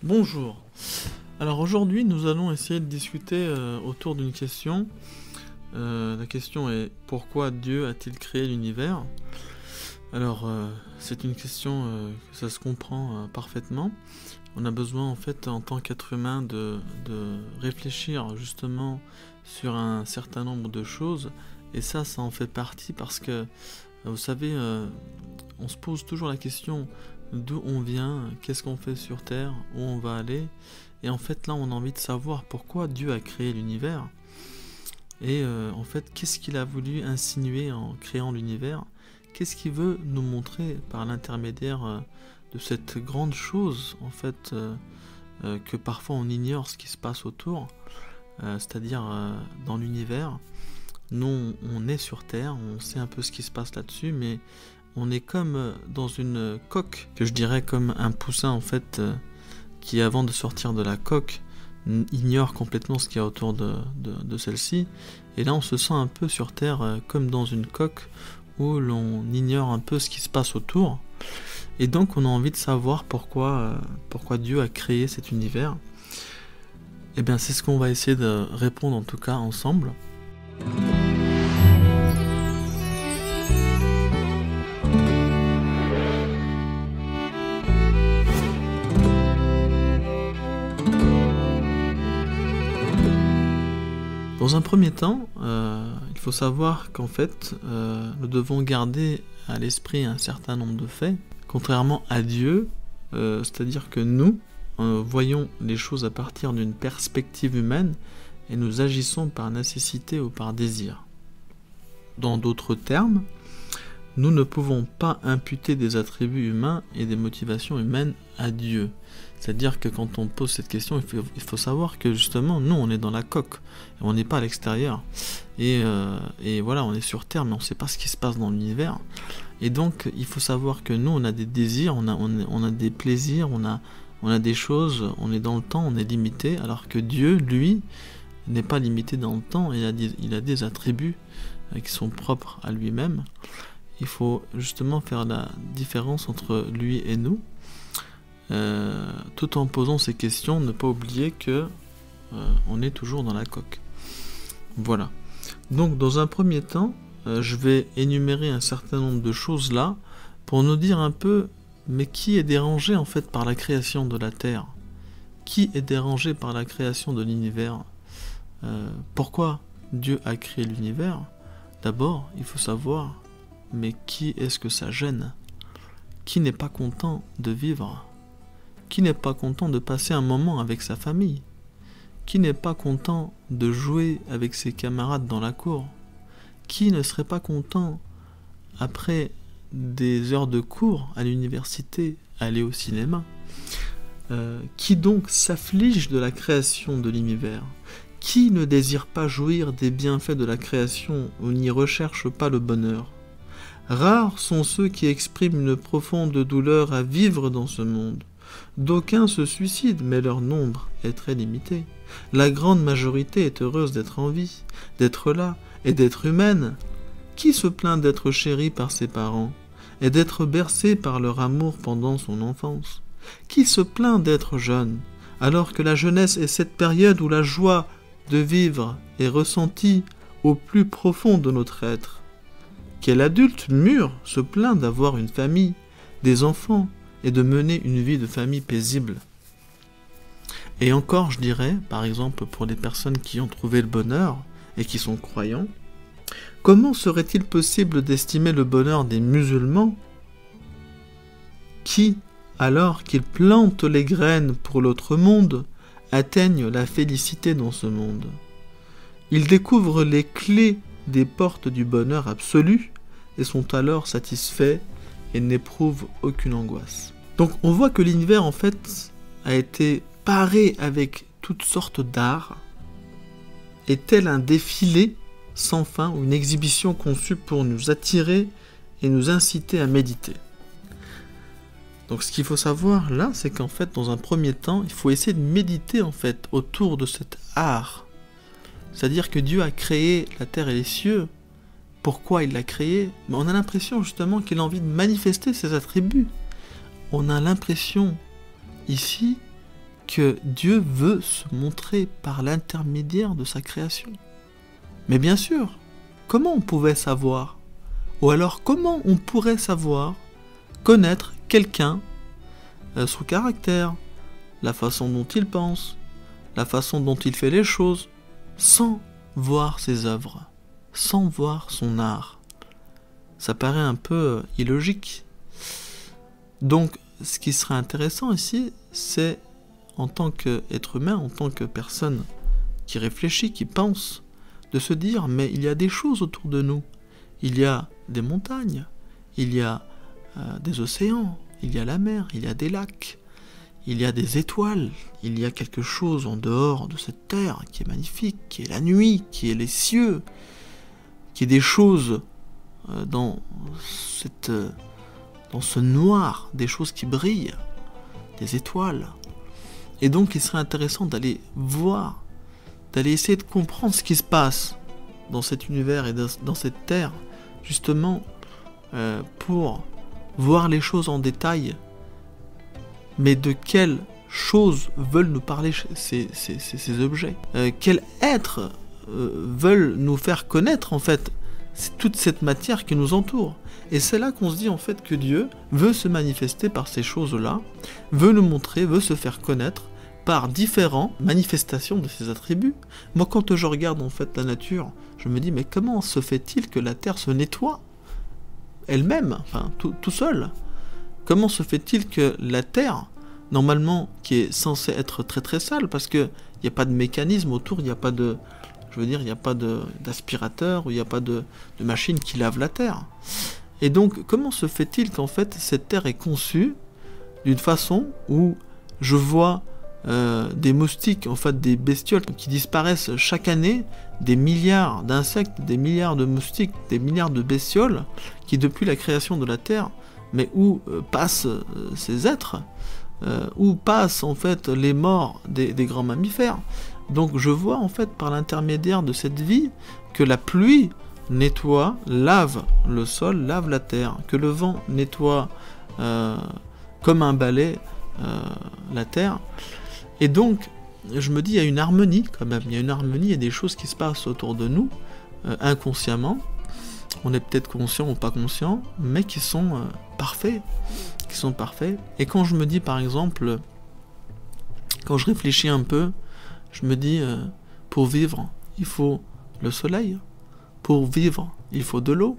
Bonjour. Alors aujourd'hui, nous allons essayer de discuter autour d'une question. La question est pourquoi Dieu a-t-il créé l'univers? Alors c'est une question que ça se comprend parfaitement. On a besoin en fait en tant qu'être humain de réfléchir justement sur un certain nombre de choses et ça en fait partie parce que vous savez, on se pose toujours la question d'où on vient, qu'est-ce qu'on fait sur Terre, où on va aller. Et en fait là on a envie de savoir pourquoi Dieu a créé l'univers. Et en fait qu'est-ce qu'il a voulu insinuer en créant l'univers. Qu'est-ce qu'il veut nous montrer par l'intermédiaire de cette grande chose en fait que parfois on ignore ce qui se passe autour, c'est-à-dire dans l'univers. Nous on est sur Terre, on sait un peu ce qui se passe là-dessus, mais on est comme dans une coque, que je dirais comme un poussin en fait, qui avant de sortir de la coque ignore complètement ce qu'il y a autour de celle-ci. Et là on se sent un peu sur Terre comme dans une coque où l'on ignore un peu ce qui se passe autour. Et donc on a envie de savoir pourquoi Dieu a créé cet univers. Et bien c'est ce qu'on va essayer de répondre en tout cas ensemble. Dans un premier temps, il faut savoir qu'en fait, nous devons garder à l'esprit un certain nombre de faits. Contrairement à Dieu, c'est-à-dire que nous voyons les choses à partir d'une perspective humaine et nous agissons par nécessité ou par désir. Dans d'autres termes, nous ne pouvons pas imputer des attributs humains et des motivations humaines à Dieu. C'est-à-dire que quand on pose cette question, il faut savoir que justement, nous, on est dans la coque, et on n'est pas à l'extérieur. Et voilà, on est sur Terre, mais on ne sait pas ce qui se passe dans l'univers. Et donc, il faut savoir que nous, on a des désirs, on a des plaisirs, on a des choses, on est dans le temps, on est limité, alors que Dieu, lui, n'est pas limité dans le temps, il a des attributs qui sont propres à lui-même. Il faut justement faire la différence entre lui et nous, tout en posant ces questions, ne pas oublier que on est toujours dans la coque. Voilà. Donc dans un premier temps, je vais énumérer un certain nombre de choses là, pour nous dire un peu, mais qui est dérangé en fait par la création de la Terre? Qui est dérangé par la création de l'univers? Pourquoi Dieu a créé l'univers? D'abord, il faut savoir, mais qui est-ce que ça gêne? Qui n'est pas content de vivre? Qui n'est pas content de passer un moment avec sa famille? Qui n'est pas content de jouer avec ses camarades dans la cour? Qui ne serait pas content, après des heures de cours à l'université, aller au cinéma? Qui donc s'afflige de la création de l'univers? Qui ne désire pas jouir des bienfaits de la création ou n'y recherche pas le bonheur? Rares sont ceux qui expriment une profonde douleur à vivre dans ce monde. D'aucuns se suicident, mais leur nombre est très limité. La grande majorité est heureuse d'être en vie, d'être là et d'être humaine. Qui se plaint d'être chéri par ses parents et d'être bercé par leur amour pendant son enfance? Qui se plaint d'être jeune, alors que la jeunesse est cette période où la joie de vivre est ressentie au plus profond de notre être? Quel adulte mûr se plaint d'avoir une famille, des enfants, et de mener une vie de famille paisible? Et encore, je dirais, par exemple, pour les personnes qui ont trouvé le bonheur et qui sont croyants, comment serait-il possible d'estimer le bonheur des musulmans qui, alors qu'ils plantent les graines pour l'autre monde, atteignent la félicité dans ce monde? Ils découvrent les clés des portes du bonheur absolu et sont alors satisfaits et n'éprouvent aucune angoisse. Donc on voit que l'univers en fait a été paré avec toutes sortes d'arts, et tel un défilé sans fin ou une exhibition conçue pour nous attirer et nous inciter à méditer. Donc ce qu'il faut savoir là, c'est qu'en fait dans un premier temps, il faut essayer de méditer en fait autour de cet art. C'est-à-dire que Dieu a créé la terre et les cieux. Pourquoi il l'a créé? Mais on a l'impression justement qu'il a envie de manifester ses attributs. On a l'impression ici que Dieu veut se montrer par l'intermédiaire de sa création. Mais bien sûr, comment on pouvait savoir? Ou alors comment on pourrait savoir, connaître quelqu'un, son caractère, la façon dont il pense, la façon dont il fait les choses, sans voir ses œuvres, sans voir son art? Ça paraît un peu illogique. Donc, ce qui serait intéressant ici, c'est en tant qu'être humain, en tant que personne qui réfléchit, qui pense, de se dire, mais il y a des choses autour de nous. Il y a des montagnes, il y a des océans, il y a la mer, il y a des lacs, il y a des étoiles, il y a quelque chose en dehors de cette terre qui est magnifique, qui est la nuit, qui est les cieux, qui est des choses dans ce noir, des choses qui brillent, des étoiles. Et donc il serait intéressant d'aller voir, d'aller essayer de comprendre ce qui se passe dans cet univers et dans cette terre, justement pour voir les choses en détail, mais de quelles choses veulent nous parler ces objets, quels êtres veulent nous faire connaître en fait toute cette matière qui nous entoure. Et c'est là qu'on se dit en fait que Dieu veut se manifester par ces choses-là, veut nous montrer, veut se faire connaître par différentes manifestations de ses attributs. Moi, quand je regarde en fait la nature, je me dis, mais comment se fait-il que la terre se nettoie elle-même, enfin tout seul? Comment se fait-il que la terre, normalement, qui est censée être très très sale, parce qu'il n'y a pas de mécanisme autour, il n'y a pas de... Je veux dire, il n'y a pas d'aspirateur, ou il n'y a pas de machine qui lave la terre. Et donc, comment se fait-il qu'en fait, cette terre est conçue d'une façon où je vois des moustiques, en fait des bestioles qui disparaissent chaque année, des milliards d'insectes, des milliards de moustiques, des milliards de bestioles qui depuis la création de la Terre, mais où passent ces êtres, où passent en fait les morts des grands mammifères. Donc je vois en fait par l'intermédiaire de cette vie que la pluie nettoie, lave le sol, lave la terre, que le vent nettoie comme un balai la terre. Et donc, je me dis, il y a une harmonie quand même, il y a une harmonie, il y a des choses qui se passent autour de nous, inconsciemment, on est peut-être conscient ou pas conscient, mais qui sont parfaits, Et quand je me dis, par exemple, quand je réfléchis un peu, je me dis, pour vivre, il faut le soleil, pour vivre, il faut de l'eau,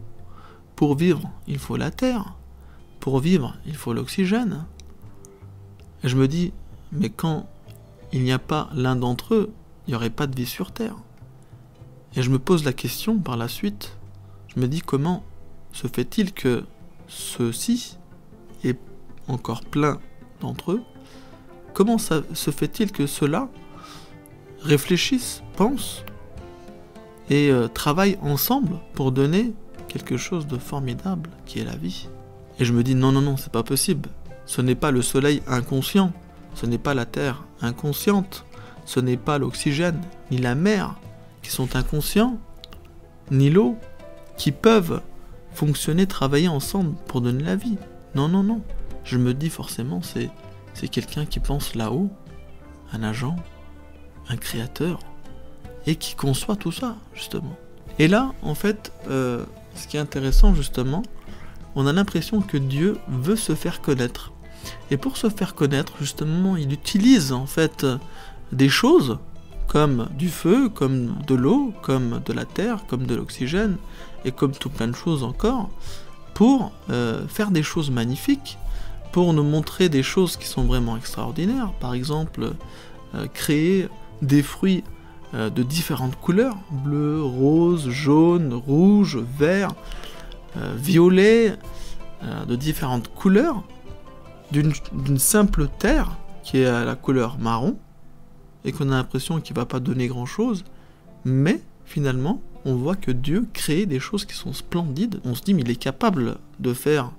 pour vivre, il faut la terre, pour vivre, il faut l'oxygène. Et je me dis, mais quand il n'y a pas l'un d'entre eux, il n'y aurait pas de vie sur Terre. Et je me pose la question par la suite, je me dis comment se fait-il que ceux-ci, et encore plein d'entre eux, comment ça se fait-il que ceux-là réfléchissent, pensent et travaillent ensemble pour donner quelque chose de formidable qui est la vie. Et je me dis non, c'est pas possible. Ce n'est pas le soleil inconscient, ce n'est pas la terre inconsciente, ce n'est pas l'oxygène, ni la mer qui sont inconscients, ni l'eau, qui peuvent fonctionner, travailler ensemble pour donner la vie. Non. Je me dis forcément, c'est quelqu'un qui pense là-haut, un agent, un créateur, et qui conçoit tout ça, justement. Et là, en fait, ce qui est intéressant, justement, on a l'impression que Dieu veut se faire connaître. Et pour se faire connaître, justement, il utilise en fait des choses comme du feu, comme de l'eau, comme de la terre, comme de l'oxygène, et comme tout plein de choses encore, pour faire des choses magnifiques, pour nous montrer des choses qui sont vraiment extraordinaires. Par exemple, créer des fruits de différentes couleurs, bleu, rose, jaune, rouge, vert, violet, de différentes couleurs, d'une simple terre qui est à la couleur marron et qu'on a l'impression qu'il ne va pas donner grand chose, mais finalement on voit que Dieu crée des choses qui sont splendides. On se dit mais il est capable de faire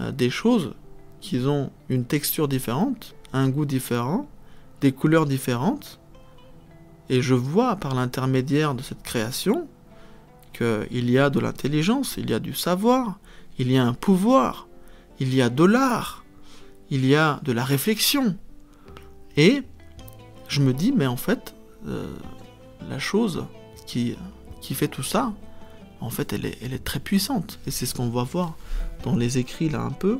des choses qui ont une texture différente, un goût différent, des couleurs différentes, et je vois par l'intermédiaire de cette création qu'il y a de l'intelligence, il y a du savoir, il y a un pouvoir, il y a de l'art, il y a de la réflexion. Et je me dis, mais en fait, la chose qui fait tout ça, en fait, elle est très puissante. Et c'est ce qu'on va voir dans les écrits là un peu,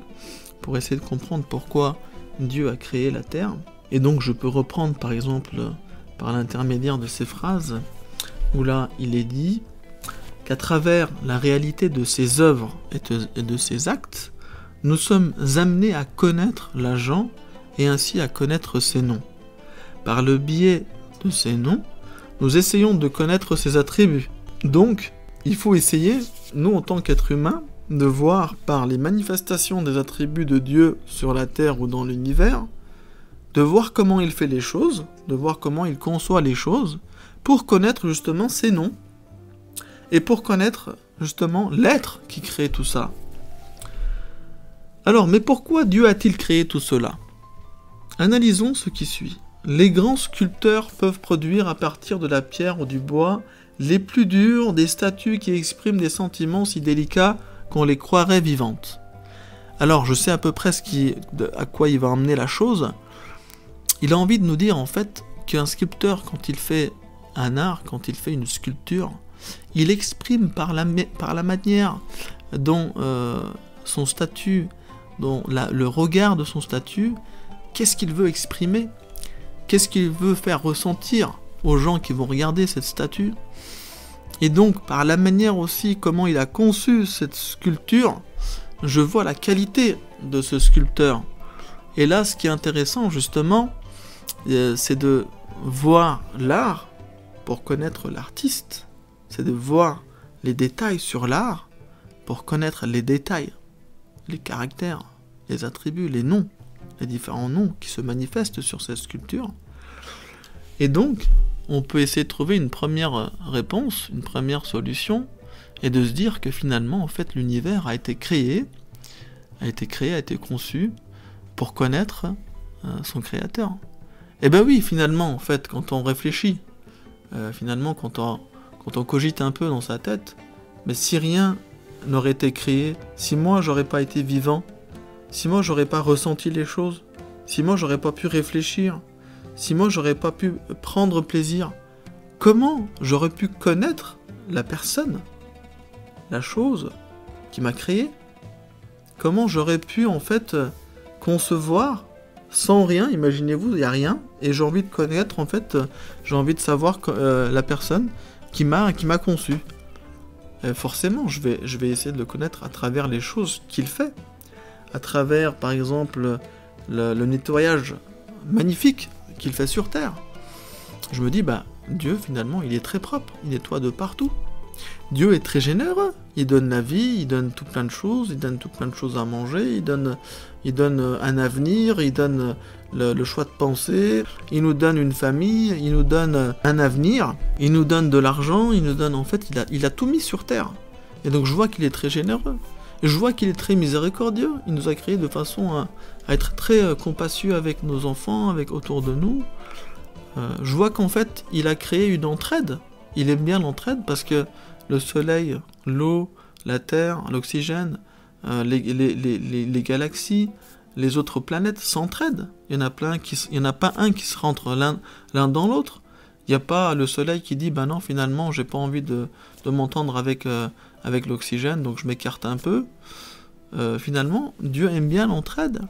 pour essayer de comprendre pourquoi Dieu a créé la terre. Et donc je peux reprendre par exemple, par l'intermédiaire de ces phrases, où là il est dit qu'à travers la réalité de ses œuvres et de ses actes, nous sommes amenés à connaître l'agent et ainsi à connaître ses noms. Par le biais de ces noms, nous essayons de connaître ses attributs. Donc, il faut essayer, nous en tant qu'êtres humains, de voir par les manifestations des attributs de Dieu sur la terre ou dans l'univers, de voir comment il fait les choses, de voir comment il conçoit les choses, pour connaître justement ses noms, et pour connaître justement l'être qui crée tout ça. Alors, mais pourquoi Dieu a-t-il créé tout cela? Analysons ce qui suit. Les grands sculpteurs peuvent produire à partir de la pierre ou du bois les plus durs des statues qui expriment des sentiments si délicats qu'on les croirait vivantes. Alors, je sais à peu près à quoi il va emmener la chose. Il a envie de nous dire en fait qu'un sculpteur, quand il fait un art, quand il fait une sculpture, il exprime par la manière dont son statut, dont le regard de son statut, qu'est-ce qu'il veut exprimer, qu'est-ce qu'il veut faire ressentir aux gens qui vont regarder cette statue. Et donc, par la manière aussi comment il a conçu cette sculpture, je vois la qualité de ce sculpteur. Et là, ce qui est intéressant, justement, c'est de voir l'art pour connaître l'artiste. C'est de voir les détails sur l'art pour connaître les détails, les caractères, les attributs, les noms, les différents noms qui se manifestent sur cette sculpture. Et donc, on peut essayer de trouver une première réponse, une première solution, et de se dire que finalement, en fait, l'univers a été créé, a été conçu pour connaître son créateur. Et ben oui, finalement, en fait, quand on réfléchit, finalement, quand on cogite un peu dans sa tête, mais si rien n'aurait été créé, si moi j'aurais pas été vivant, si moi j'aurais pas ressenti les choses, si moi j'aurais pas pu réfléchir, si moi j'aurais pas pu prendre plaisir, comment j'aurais pu connaître la personne, la chose qui m'a créé? Comment j'aurais pu en fait concevoir sans rien? Imaginez-vous, il n'y a rien, et j'ai envie de connaître en fait, j'ai envie de savoir la personne qui m'a conçu. Forcément, je vais essayer de le connaître à travers les choses qu'il fait, à travers par exemple le nettoyage magnifique qu'il fait sur Terre. Je me dis, bah, Dieu finalement il est très propre, il nettoie de partout. Dieu est très généreux, il donne la vie, il donne tout plein de choses, il donne tout plein de choses à manger, il donne un avenir, il donne le choix de penser, il nous donne une famille, il nous donne un avenir, il nous donne de l'argent, il nous donne, en fait, il a tout mis sur terre. Et donc je vois qu'il est très généreux, je vois qu'il est très miséricordieux, il nous a créés de façon à être très compassieux avec nos enfants, avec autour de nous. Je vois qu'en fait, il a créé une entraide, il aime bien l'entraide parce que le soleil, l'eau, la terre, l'oxygène, les galaxies, les autres planètes s'entraident. Il n'y en a pas un qui se rentre l'un dans l'autre. Il n'y a pas le soleil qui dit, ben non, finalement, j'ai pas envie de m'entendre avec l'oxygène, donc je m'écarte un peu. Finalement, Dieu aime bien l'entraide.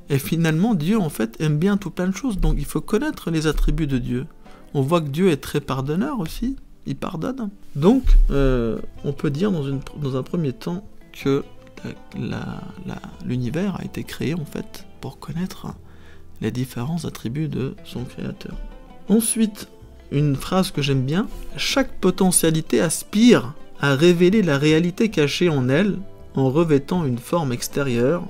Et finalement, Dieu, en fait, aime bien tout plein de choses. Donc, il faut connaître les attributs de Dieu. On voit que Dieu est très pardonneur aussi. Il pardonne. Donc, on peut dire dans un premier temps que l'univers a été créé en fait pour connaître les différents attributs de son créateur. Ensuite, une phrase que j'aime bien, chaque potentialité aspire à révéler la réalité cachée en elle en revêtant une forme extérieure,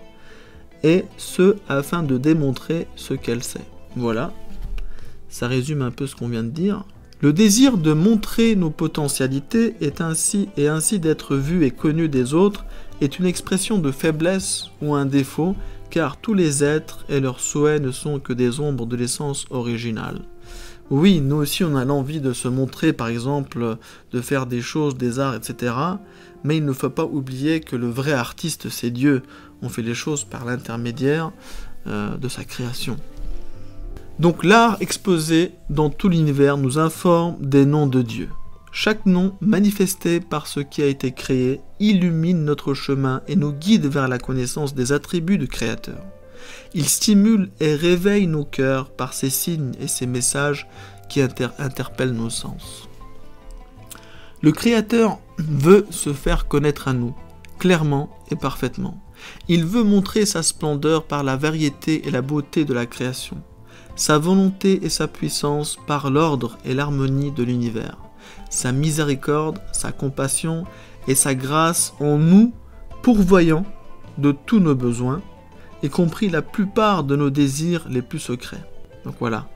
et ce afin de démontrer ce qu'elle sait. Voilà, ça résume un peu ce qu'on vient de dire. Le désir de montrer nos potentialités et ainsi d'être vu et connu des autres est une expression de faiblesse ou un défaut, car tous les êtres et leurs souhaits ne sont que des ombres de l'essence originale. Oui, nous aussi on a l'envie de se montrer, par exemple, de faire des choses, des arts, etc. Mais il ne faut pas oublier que le vrai artiste, c'est Dieu. On fait les choses par l'intermédiaire de sa création. Donc l'art exposé dans tout l'univers nous informe des noms de Dieu. Chaque nom manifesté par ce qui a été créé illumine notre chemin et nous guide vers la connaissance des attributs du Créateur. Il stimule et réveille nos cœurs par ses signes et ses messages qui interpellent nos sens. Le Créateur veut se faire connaître à nous, clairement et parfaitement. Il veut montrer sa splendeur par la variété et la beauté de la création, sa volonté et sa puissance par l'ordre et l'harmonie de l'univers, sa miséricorde, sa compassion et sa grâce en nous, pourvoyant de tous nos besoins, y compris la plupart de nos désirs les plus secrets. Donc voilà,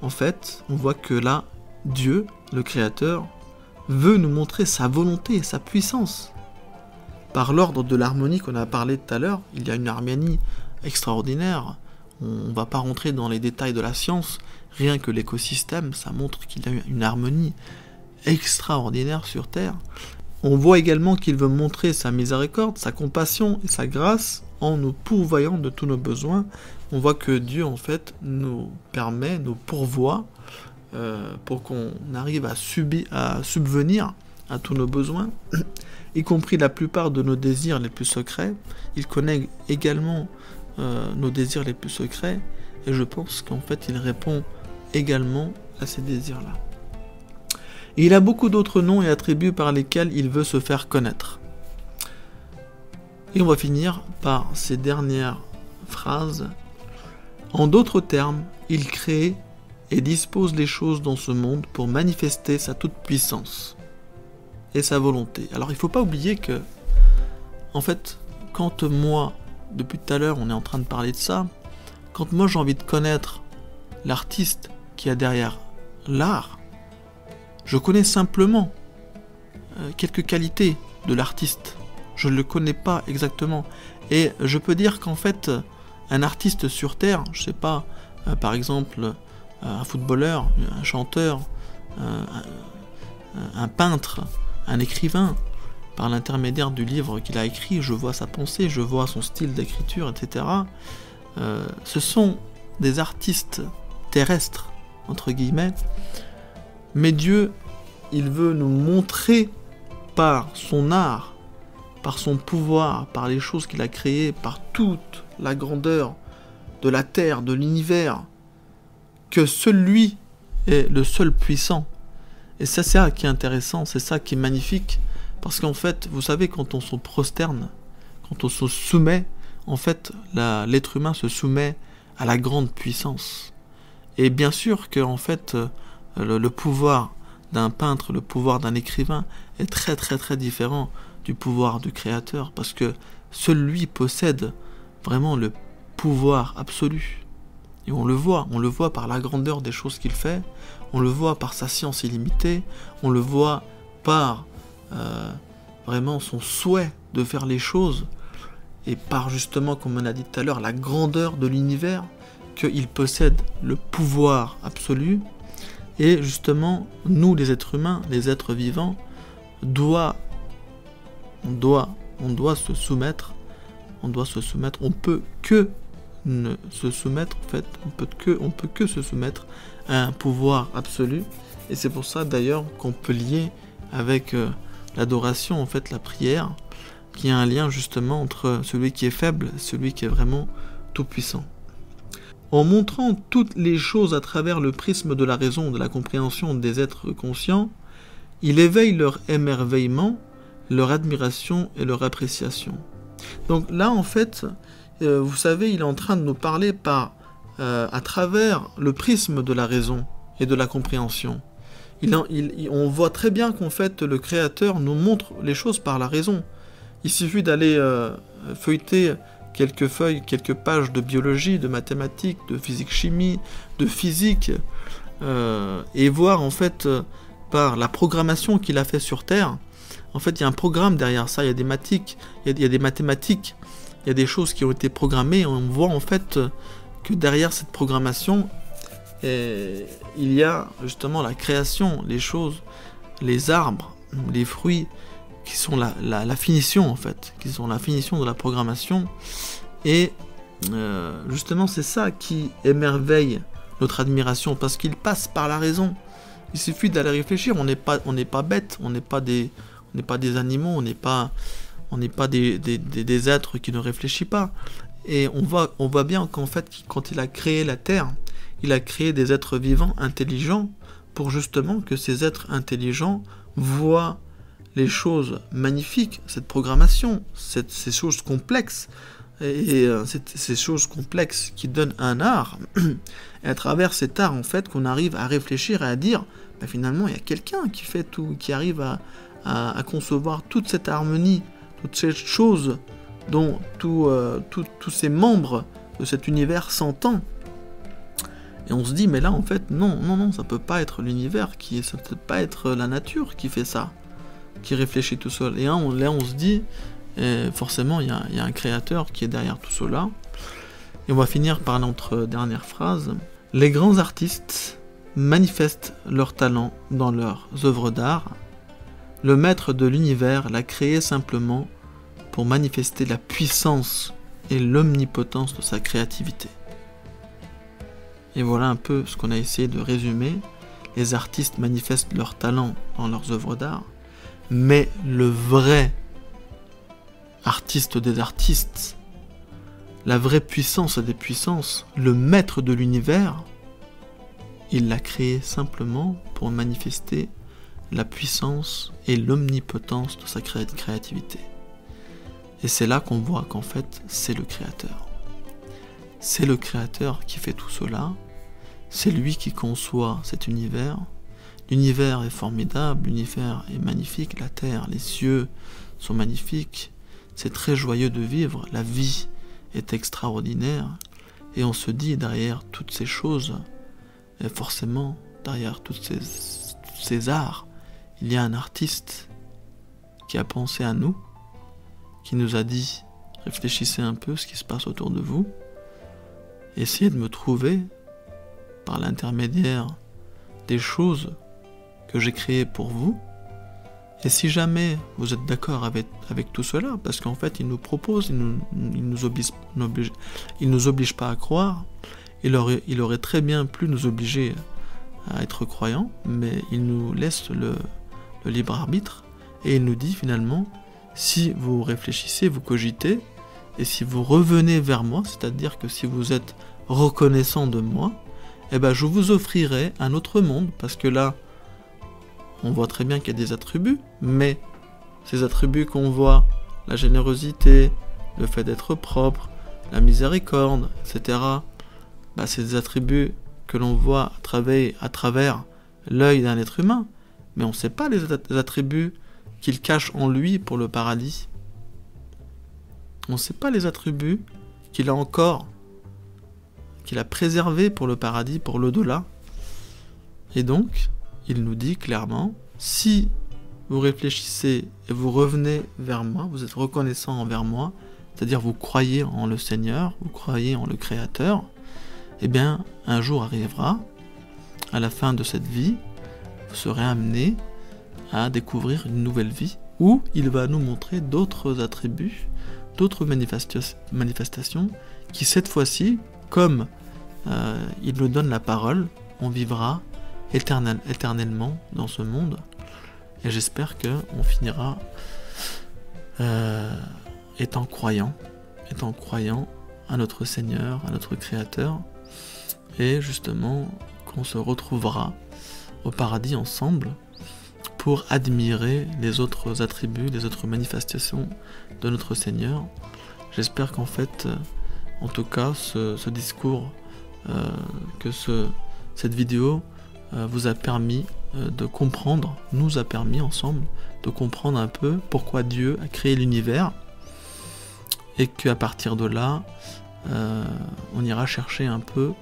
en fait, on voit que là, Dieu, le Créateur, veut nous montrer sa volonté et sa puissance. Par l'ordre de l'harmonie qu'on a parlé tout à l'heure, il y a une harmonie extraordinaire. On ne va pas rentrer dans les détails de la science, rien que l'écosystème, ça montre qu'il y a une harmonie extraordinaire sur Terre. On voit également qu'il veut montrer sa miséricorde, sa compassion et sa grâce en nous pourvoyant de tous nos besoins. On voit que Dieu, en fait, nous permet, nous pourvoit pour qu'on arrive à subvenir à tous nos besoins, y compris la plupart de nos désirs les plus secrets. Il connaît également nos désirs les plus secrets, et je pense qu'en fait, il répond également à ces désirs-là. Et il a beaucoup d'autres noms et attributs par lesquels il veut se faire connaître. Et on va finir par ces dernières phrases. En d'autres termes, il crée et dispose les choses dans ce monde pour manifester sa toute-puissance et sa volonté. Alors il ne faut pas oublier que, en fait, quand moi, depuis tout à l'heure, on est en train de parler de ça, quand moi j'ai envie de connaître l'artiste qui a derrière l'art, je connais simplement quelques qualités de l'artiste. Je ne le connais pas exactement. Et je peux dire qu'en fait, un artiste sur Terre, je ne sais pas, par exemple, un footballeur, un chanteur, un peintre, un écrivain, par l'intermédiaire du livre qu'il a écrit, je vois sa pensée, je vois son style d'écriture, etc. Ce sont des artistes terrestres, entre guillemets, mais Dieu, il veut nous montrer par son art, par son pouvoir, par les choses qu'il a créées, par toute la grandeur de la terre, de l'univers, que celui est le seul puissant. Et c'est ça qui est intéressant, c'est ça qui est magnifique, parce qu'en fait, vous savez, quand on se prosterne, quand on se soumet, en fait, l'être humain se soumet à la grande puissance. Et bien sûr que, en fait, le pouvoir d'un peintre, le pouvoir d'un écrivain est très très très différent du pouvoir du Créateur, parce que celui possède vraiment le pouvoir absolu. Et on le voit par la grandeur des choses qu'il fait, on le voit par sa science illimitée, on le voit par vraiment son souhait de faire les choses, et par justement, comme on a dit tout à l'heure, la grandeur de l'univers, qu'il possède le pouvoir absolu. Et justement, nous les êtres humains, les êtres vivants, on doit se soumettre, on peut que se soumettre, en fait, on peut que se soumettre à un pouvoir absolu. Et c'est pour ça d'ailleurs qu'on peut lier avec l'adoration, en fait, la prière, qui a un lien justement entre celui qui est faible et celui qui est vraiment tout puissant. En montrant toutes les choses à travers le prisme de la raison, de la compréhension des êtres conscients, il éveille leur émerveillement, leur admiration et leur appréciation. Donc là, en fait, vous savez, il est en train de nous parler à travers le prisme de la raison et de la compréhension. On voit très bien qu'en fait, le Créateur nous montre les choses par la raison. Il suffit d'aller feuilleter quelques feuilles, quelques pages de biologie, de mathématiques, de physique-chimie, de physique, et voir en fait par la programmation qu'il a fait sur Terre. En fait, il y a un programme derrière ça, il y a des mathématiques, il y a des choses qui ont été programmées, et on voit en fait que derrière cette programmation, il y a justement la création, les choses, les arbres, les fruits, qui sont la finition en fait, qui sont la finition de la programmation. Et justement c'est ça qui émerveille notre admiration, parce qu'il passe par la raison. Il suffit d'aller réfléchir, on n'est pas bête, on n'est pas des animaux, on n'est pas des êtres qui ne réfléchissent pas. Et on voit bien qu'en fait, quand il a créé la Terre, il a créé des êtres vivants intelligents pour justement que ces êtres intelligents voient les choses magnifiques, cette programmation, ces choses complexes, ces choses complexes qui donnent un art, et à travers cet art, en fait, qu'on arrive à réfléchir et à dire, ben, finalement, il y a quelqu'un qui fait tout, qui arrive à concevoir toute cette harmonie, toutes ces choses dont tous ces membres de cet univers s'entendent. Et on se dit, mais là, en fait, non, ça peut pas être l'univers, ça peut pas être la nature qui fait ça, qui réfléchit tout seul. Et là, on se dit, forcément, il y a un créateur qui est derrière tout cela. Et on va finir par notre dernière phrase. Les grands artistes manifestent leur talent dans leurs œuvres d'art. Le maître de l'univers l'a créé simplement pour manifester la puissance et l'omnipotence de sa créativité. Et voilà un peu ce qu'on a essayé de résumer. Les artistes manifestent leur talent dans leurs œuvres d'art, mais le vrai artiste des artistes, la vraie puissance des puissances, le maître de l'univers, il l'a créé simplement pour manifester la puissance et l'omnipotence de sa créativité. Et c'est là qu'on voit qu'en fait, c'est le créateur. C'est le créateur qui fait tout cela. C'est lui qui conçoit cet univers. L'univers est formidable, l'univers est magnifique, la terre, les cieux sont magnifiques. C'est très joyeux de vivre, la vie est extraordinaire. Et on se dit, derrière toutes ces choses, et forcément, derrière tous ces arts, il y a un artiste qui a pensé à nous, qui nous a dit, réfléchissez un peu ce qui se passe autour de vous, essayez de me trouver par l'intermédiaire des choses que j'ai créées pour vous. Et si jamais vous êtes d'accord avec tout cela, parce qu'en fait il nous propose, il nous oblige pas à croire, il aurait très bien pu nous obliger à être croyants, mais il nous laisse le libre arbitre, et il nous dit finalement, si vous réfléchissez, vous cogitez, et si vous revenez vers moi, c'est-à-dire que si vous êtes reconnaissant de moi, eh ben je vous offrirai un autre monde, parce que là, on voit très bien qu'il y a des attributs, mais ces attributs qu'on voit, la générosité, le fait d'être propre, la miséricorde, etc., bah, c'est des attributs que l'on voit à travers l'œil d'un être humain, mais on ne sait pas les attributs qu'il cache en lui pour le paradis. On ne sait pas les attributs qu'il a préservés pour le paradis, pour l'au-delà. Et donc, il nous dit clairement, si vous réfléchissez et vous revenez vers moi, vous êtes reconnaissant envers moi, c'est-à-dire vous croyez en le Seigneur, vous croyez en le Créateur, eh bien, un jour arrivera, à la fin de cette vie, vous serez amené à découvrir une nouvelle vie, où il va nous montrer d'autres attributs, d'autres manifestations, qui cette fois-ci, comme il nous donne la parole, on vivra éternellement dans ce monde. Et j'espère qu'on finira étant croyant à notre Seigneur, à notre Créateur, et justement qu'on se retrouvera au paradis ensemble pour admirer les autres attributs, les autres manifestations de notre Seigneur. J'espère qu'en fait, en tout cas, ce discours, cette vidéo vous a permis de comprendre, nous a permis ensemble de comprendre un peu pourquoi Dieu a créé l'univers, et qu'à partir de là, on ira chercher un peu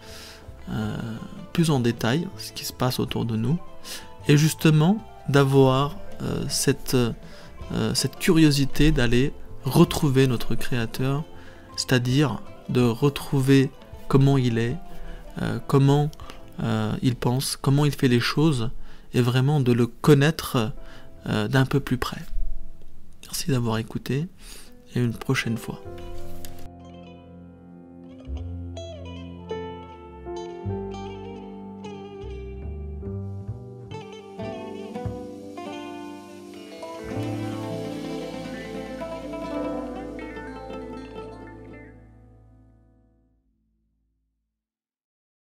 plus en détail ce qui se passe autour de nous, et justement d'avoir cette curiosité d'aller retrouver notre Créateur, c'est-à-dire de retrouver comment il est, comment il pense, comment il fait les choses, et vraiment de le connaître d'un peu plus près. Merci d'avoir écouté, et une prochaine fois.